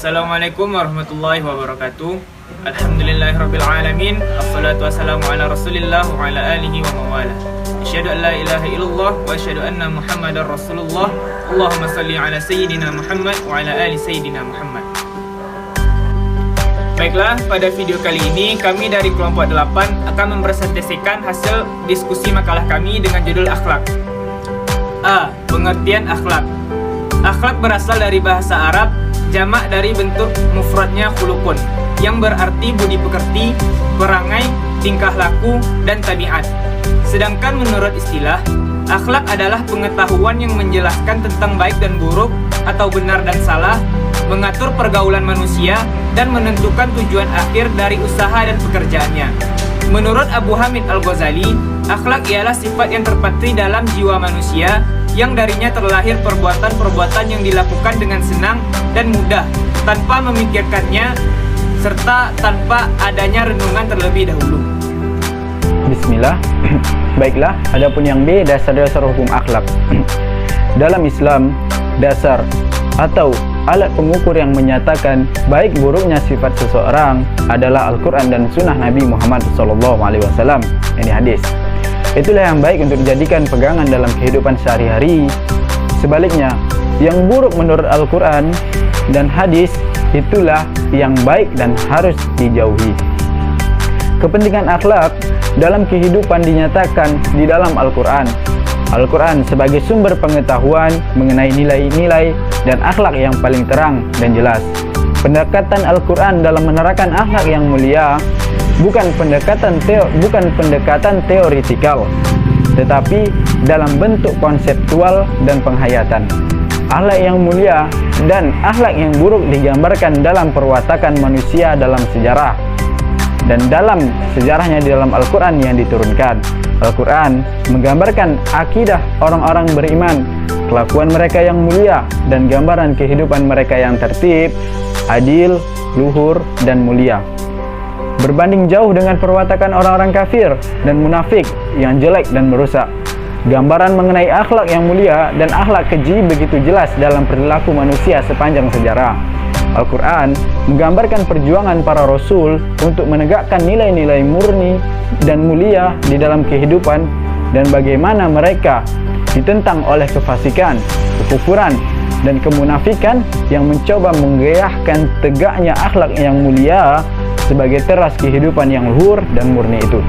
Assalamualaikum warahmatullahi wabarakatuh. Alhamdulillahirrabbilalamin. Assalatu wassalamu ala rasulillah wa ala alihi wa mawala. Asyhadu an la ilaha illallah wa asyhadu anna muhammadar rasulullah. Allahumma salli ala sayyidina Muhammad wa ala ali sayyidina Muhammad. Baiklah, pada video kali ini kami dari kelompok 8 akan mempresentasikan hasil diskusi makalah kami dengan judul akhlak. A. Pengertian akhlak. Akhlak berasal dari bahasa Arab, jamak dari bentuk mufradnya khuluqun, yang berarti budi pekerti, perangai, tingkah laku, dan tabiat. Sedangkan menurut istilah, akhlak adalah pengetahuan yang menjelaskan tentang baik dan buruk atau benar dan salah, mengatur pergaulan manusia, dan menentukan tujuan akhir dari usaha dan pekerjaannya. Menurut Abu Hamid Al-Ghazali, akhlak ialah sifat yang terpatri dalam jiwa manusia, yang darinya terlahir perbuatan-perbuatan yang dilakukan dengan senang dan mudah, tanpa memikirkannya, serta tanpa adanya renungan terlebih dahulu. Bismillah. Baiklah, adapun yang B, dasar-dasar hukum akhlak. Dalam Islam, dasar atau alat pengukur yang menyatakan baik buruknya sifat seseorang adalah Al-Quran dan Sunnah Nabi Muhammad SAW. Ini hadis. Itulah yang baik untuk dijadikan pegangan dalam kehidupan sehari-hari. Sebaliknya, yang buruk menurut Al-Quran dan hadis itulah yang baik dan harus dijauhi. Kepentingan akhlak dalam kehidupan dinyatakan di dalam Al-Quran. Al-Quran sebagai sumber pengetahuan mengenai nilai-nilai dan akhlak yang paling terang dan jelas. Pendekatan Al-Quran dalam menerangkan akhlak yang mulia bukan pendekatan teoritikal, tetapi dalam bentuk konseptual dan penghayatan. Akhlak yang mulia dan akhlak yang buruk digambarkan dalam perwatakan manusia dalam sejarah dan dalam sejarahnya di dalam Al-Quran yang diturunkan. Al-Quran menggambarkan akidah orang-orang beriman, kelakuan mereka yang mulia, dan gambaran kehidupan mereka yang tertib, adil, luhur, dan mulia. Berbanding jauh dengan perwatakan orang-orang kafir dan munafik yang jelek dan merusak. Gambaran mengenai akhlak yang mulia dan akhlak keji begitu jelas dalam perilaku manusia sepanjang sejarah. Al-Quran menggambarkan perjuangan para rasul untuk menegakkan nilai-nilai murni dan mulia di dalam kehidupan, dan bagaimana mereka ditentang oleh kefasikan, kekufuran, dan kemunafikan yang mencoba menggayahkan tegaknya akhlak yang mulia sebagai teras kehidupan yang luhur dan murni itu.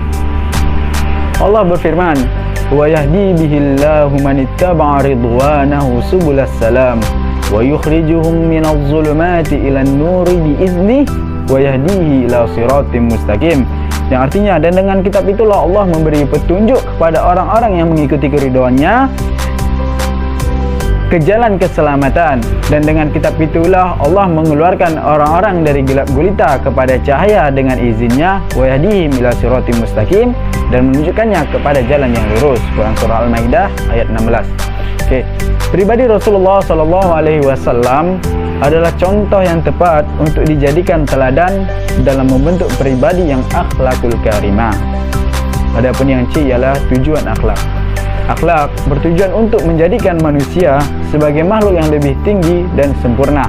Allah berfirman, "Wa yahdi bihillahu man ittaba'a ridwanahu subulas salam wa yukhrijuhum minadh dhulumati ilan nuri biiznih wa yahdihi ila siratim mustaqim." Yang artinya, dan dengan kitab itulah Allah memberi petunjuk kepada orang-orang yang mengikuti keridhoannya ke jalan keselamatan, dan dengan kitab itulah Allah mengeluarkan orang-orang dari gelap gulita kepada cahaya dengan izinnya, wa yahdihim ila siratim mustaqim, dan menunjukkannya kepada jalan yang lurus. Quran surah Al-Maidah ayat 16. Oke, pribadi Rasulullah SAW adalah contoh yang tepat untuk dijadikan teladan dalam membentuk pribadi yang akhlakul karimah. Adapun yang C ialah tujuan akhlak. Akhlak bertujuan untuk menjadikan manusia sebagai makhluk yang lebih tinggi dan sempurna,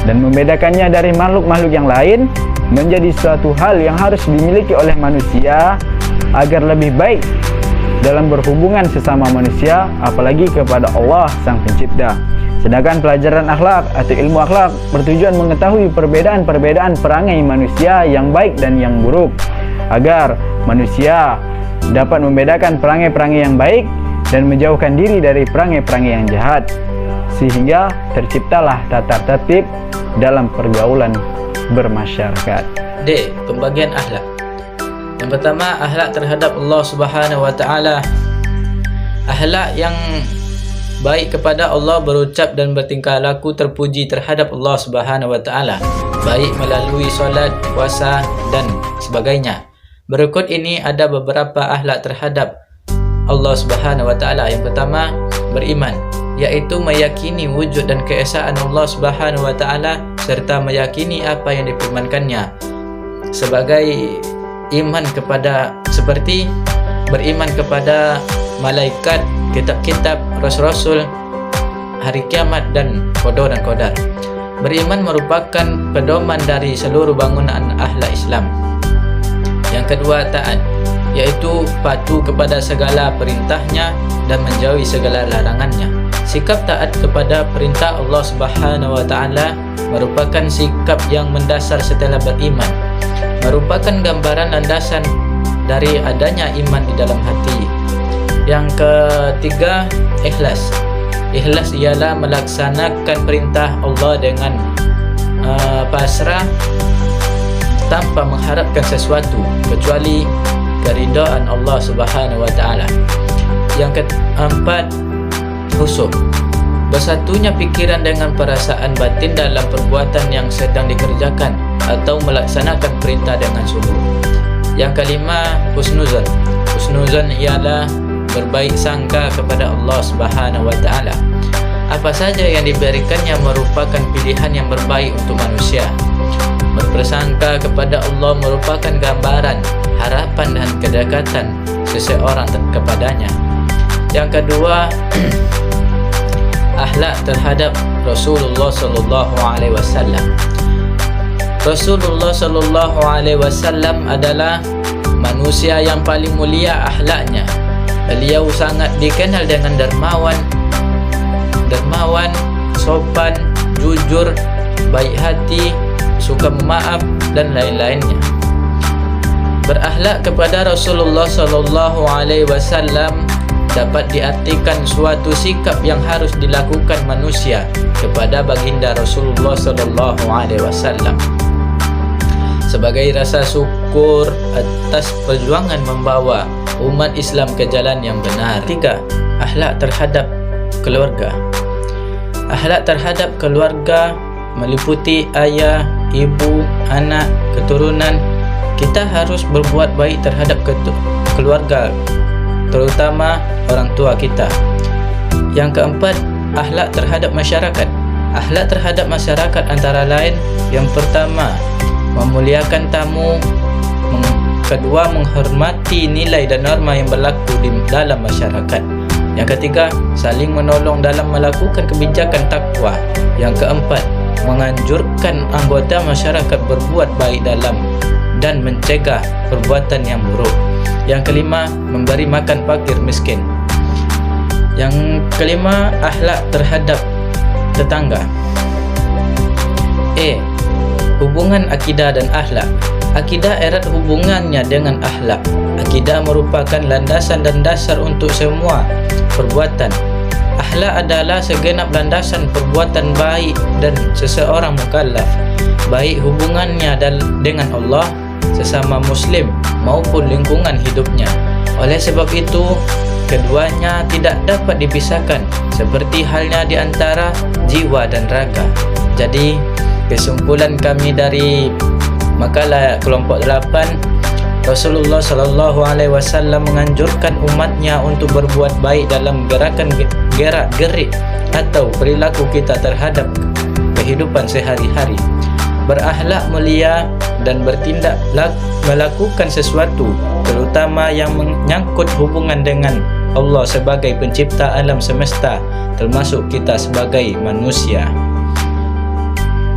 dan membedakannya dari makhluk-makhluk yang lain menjadi suatu hal yang harus dimiliki oleh manusia agar lebih baik dalam berhubungan sesama manusia, apalagi kepada Allah Sang Pencipta. Sedangkan pelajaran akhlak atau ilmu akhlak bertujuan mengetahui perbedaan-perbedaan perangai manusia yang baik dan yang buruk, agar manusia dapat membedakan perangai-perangai yang baik dan menjauhkan diri dari perangai-perangai yang jahat, sehingga terciptalah tata tertib dalam pergaulan bermasyarakat. D. Pembagian akhlak. Yang pertama, akhlak terhadap Allah Subhanahu wa taala. Akhlak yang baik kepada Allah berucap dan bertingkah laku terpuji terhadap Allah Subhanahu wa taala, baik melalui solat, puasa, dan sebagainya. Berikut ini ada beberapa akhlak terhadap Allah Subhanahu wa taala. Yang pertama, beriman, yaitu meyakini wujud dan keesaan Allah Subhanahu wa taala serta meyakini apa yang difirmankannya. Sebagai iman kepada, seperti beriman kepada malaikat, kitab-kitab, rasul-rasul, hari kiamat, dan qada dan qadar. Beriman merupakan pedoman dari seluruh bangunan akhlak Islam. Yang kedua, taat, yaitu patuh kepada segala perintahnya dan menjauhi segala larangannya. Sikap taat kepada perintah Allah Subhanahu wa taala merupakan sikap yang mendasar setelah beriman, merupakan gambaran landasan dari adanya iman di dalam hati. Yang ketiga, ikhlas. Ikhlas ialah melaksanakan perintah Allah dengan pasrah tanpa mengharapkan sesuatu kecuali keridhaan Allah Subhanahu wa taala. Yang keempat, khusyuk. Bersatunya pikiran dengan perasaan batin dalam perbuatan yang sedang dikerjakan atau melaksanakan perintah dengan sungguh. Yang kelima, husnuzan. Husnuzan ialah berbaik sangka kepada Allah Subhanahu wa taala. Apa saja yang diberikannya merupakan pilihan yang berbaik untuk manusia. Berprasangka kepada Allah merupakan gambaran harapan dan kedekatan seseorang kepadanya. Yang kedua, akhlak terhadap Rasulullah sallallahu alaihi wasallam. Rasulullah sallallahu alaihi wasallam adalah manusia yang paling mulia akhlaknya. Beliau sangat dikenal dengan dermawan, sopan, jujur, baik hati, suka memaaf dan lain-lainnya. Berakhlak kepada Rasulullah sallallahu alaihi wasallam dapat diartikan suatu sikap yang harus dilakukan manusia kepada baginda Rasulullah sallallahu alaihi wasallam sebagai rasa syukur atas perjuangan membawa umat Islam ke jalan yang benar. 3. Akhlak terhadap keluarga. Akhlak terhadap keluarga meliputi ayah, ibu, anak, keturunan. Kita harus berbuat baik terhadap keluarga, terutama orang tua kita. Yang keempat, akhlak terhadap masyarakat. Akhlak terhadap masyarakat antara lain, yang pertama, memuliakan tamu, kedua, menghormati nilai dan norma yang berlaku di dalam masyarakat. Yang ketiga, saling menolong dalam melakukan kebijakan takwa. Yang keempat, menganjurkan anggota masyarakat berbuat baik dalam dan mencegah perbuatan yang buruk. Yang kelima, memberi makan fakir miskin. Yang kelima, akhlak terhadap tetangga. Hubungan akidah dan akhlak. Akidah erat hubungannya dengan akhlak. Akidah merupakan landasan dan dasar untuk semua perbuatan. Akhlak adalah segenap landasan perbuatan baik dan seseorang mukallaf, baik hubungannya dengan Allah, sesama muslim maupun lingkungan hidupnya. Oleh sebab itu, keduanya tidak dapat dipisahkan, seperti halnya di antara jiwa dan raga. Jadi, kesimpulan kami dari makalah kelompok 8, Rasulullah sallallahu alaihi wasallam menganjurkan umatnya untuk berbuat baik dalam gerakan gerak-gerik atau perilaku kita terhadap kehidupan sehari-hari, berakhlak mulia dan bertindak melakukan sesuatu terutama yang menyangkut hubungan dengan Allah sebagai pencipta alam semesta, termasuk kita sebagai manusia.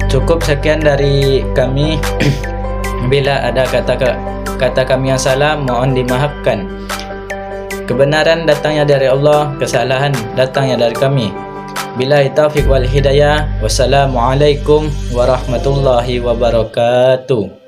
Cukup sekian dari kami. Bila ada kata kami yang salah, mohon dimaafkan. Kebenaran datangnya dari Allah, kesalahan datangnya dari kami. Billahi taufiq wal hidayah. Wassalamualaikum warahmatullahi wabarakatuh.